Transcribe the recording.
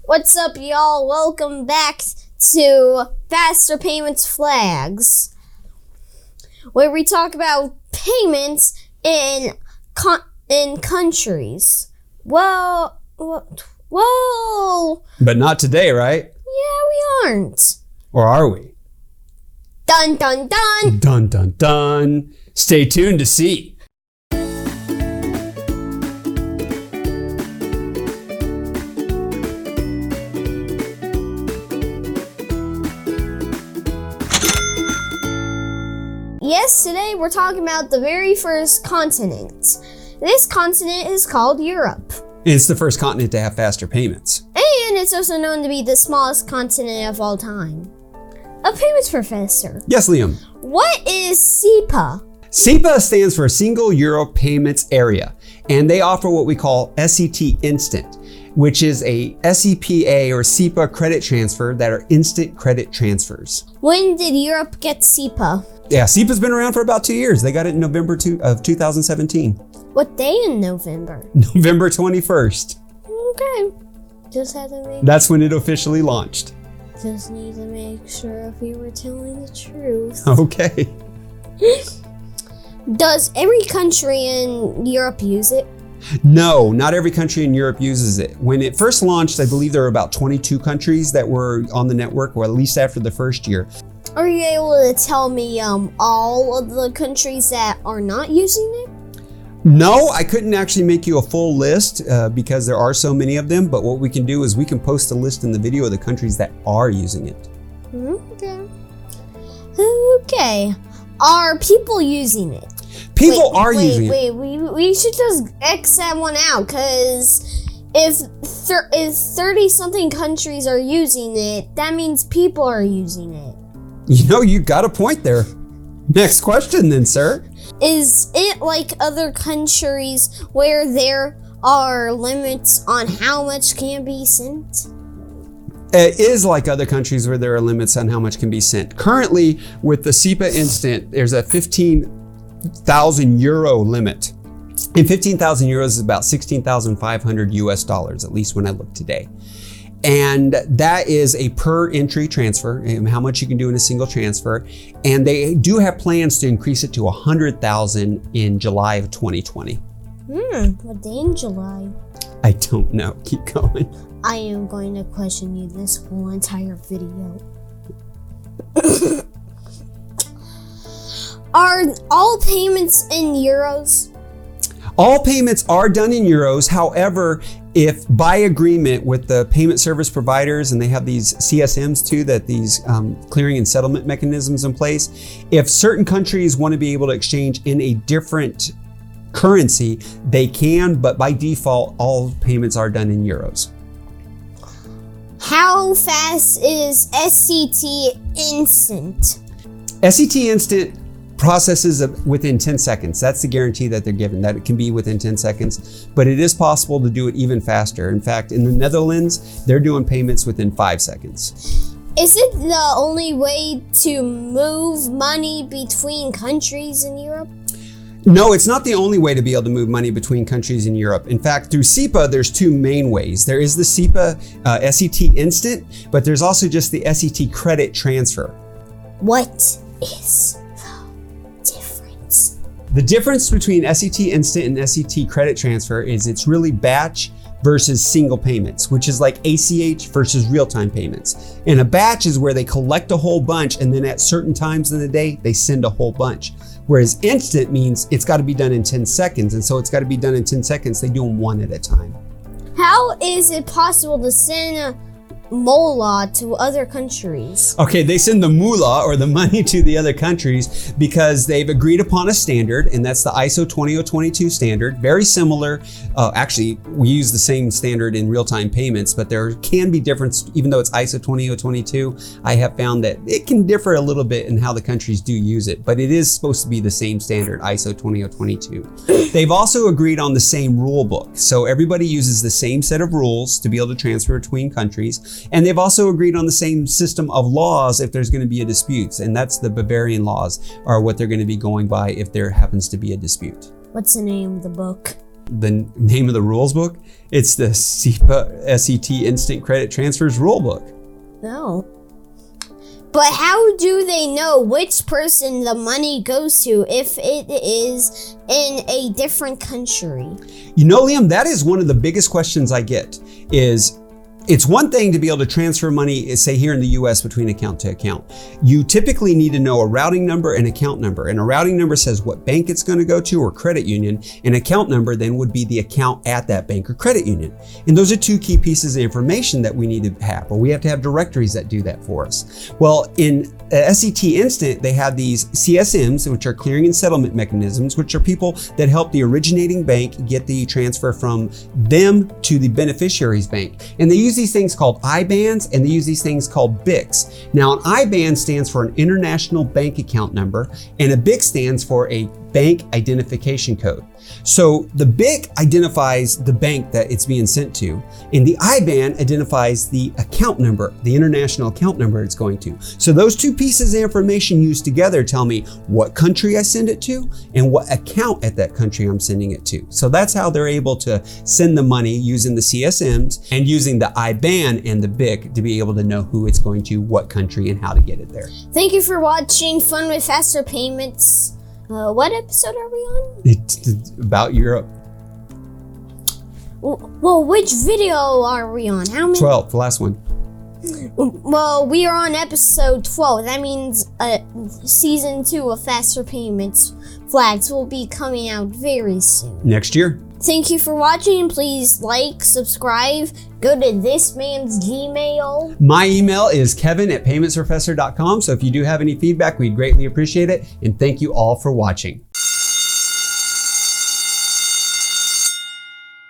What's up, y'all? Welcome back to Faster Payments Flags, where we talk about payments in countries. Whoa. But not today, right? Yeah, we aren't. Or are we? Dun, dun, dun. Dun, dun, dun. Stay tuned to see. Yes, today we're talking about the very first continent. This continent is called Europe. It's the first continent to have faster payments. And it's also known to be the smallest continent of all time. A payments professor. Yes, Liam. What is SEPA? SEPA stands for Single Euro Payments Area, and they offer what we call SET Instant, which is a SEPA or SEPA credit transfer that are instant credit transfers. When did Europe get SEPA? Yeah, SEPA's been around for about 2 years. They got it in November of 2017. What day in November? November 21st. Okay. Just had to make... That's when it officially launched. Just need to make sure if we were telling the truth. Okay. Does every country in Europe use it? No, not every country in Europe uses it. When it first launched, I believe there were about 22 countries that were on the network, or at least after the first year. Are you able to tell me all of the countries that are not using it? No, I couldn't actually make you a full list because there are so many of them, but what we can do is we can post a list in the video of the countries that are using it. Okay. Are people using it? People are using it. We should just X that one out, because if 30-something countries are using it, that means people are using it. You know, you got a point there. Next question then, sir. Is it like other countries where there are limits on how much can be sent? It is like other countries where there are limits on how much can be sent. Currently, with the SEPA Instant, there's a 15,000 euro limit. And 15,000 euros is about 16,500 US dollars, at least when I look today. And that is a per entry transfer, and how much you can do in a single transfer. And they do have plans to increase it to 100,000 in July of 2020. What day in July? I don't know. Keep going. I am going to question you this whole entire video. Are all payments in euros? All payments are done in euros. However, if by agreement with the payment service providers, and they have these CSMs too, that these clearing and settlement mechanisms in place, if certain countries want to be able to exchange in a different currency, they can, but by default, all payments are done in euros. How fast is SET Instant? SET Instant processes within 10 seconds. That's the guarantee that they're given, that it can be within 10 seconds, but it is possible to do it even faster. In fact, in the Netherlands, they're doing payments within 5 seconds. Is it the only way to move money between countries in Europe? No, it's not the only way to be able to move money between countries in Europe. In fact, through SEPA, there's two main ways. There is the SEPA SET Instant, but there's also just the SET Credit Transfer. What is the difference? The difference between SET Instant and SET Credit Transfer is it's really batch versus single payments, which is like ACH versus real-time payments. And a batch is where they collect a whole bunch, and then at certain times in the day, they send a whole bunch. Whereas instant means it's got to be done in 10 seconds. And so it's got to be done in 10 seconds. They do them one at a time. How is it possible to send a moolah to other countries? Okay, they send the moolah, or the money, to the other countries because they've agreed upon a standard, and that's the ISO 20022 standard. Very similar. Actually, we use the same standard in real-time payments, but there can be difference. Even though it's ISO 20022, I have found that it can differ a little bit in how the countries do use it, but it is supposed to be the same standard, ISO 20022. They've also agreed on the same rule book, so everybody uses the same set of rules to be able to transfer between countries. And they've also agreed on the same system of laws if there's going to be a dispute. And that's the Bavarian laws are what they're going to be going by if there happens to be a dispute. What's the name of the book? the name of the rules book? It's the SEPA, SET Instant Credit Transfers Rule Book. No. But how do they know which person the money goes to if it is in a different country? You know, Liam, that is one of the biggest questions I get is, it's one thing to be able to transfer money, say here in the US, between account to account. You typically need to know a routing number and account number. And a routing number says what bank it's going to go to or credit union. An account number then would be the account at that bank or credit union. And those are two key pieces of information that we need to have, or we have to have directories that do that for us. Well, in SET Instant, they have these CSMs, which are clearing and settlement mechanisms, which are people that help the originating bank get the transfer from them to the beneficiary's bank. And they use these things called IBANs, and they use these things called BICs. Now, an IBAN stands for an international bank account number, and a BIC stands for a bank identification code. So the BIC identifies the bank that it's being sent to, and the IBAN identifies the account number, the international account number it's going to. So those two pieces of information used together tell me what country I send it to and what account at that country I'm sending it to. So that's how they're able to send the money using the CSMs and using the IBAN and the BIC to be able to know who it's going to, what country, and how to get it there. Thank you for watching Fun with Faster Payments. What episode are we on? It's about Europe. Well, which video are we on? How many? 12, the last one. Well, we are on episode 12. That means season 2 of Faster Payments Flags will be coming out very soon. Next year. Thank you for watching. Please like, subscribe, go to this man's Gmail. My email is kevin@paymentsprofessor.com. So if you do have any feedback, we'd greatly appreciate it. And thank you all for watching.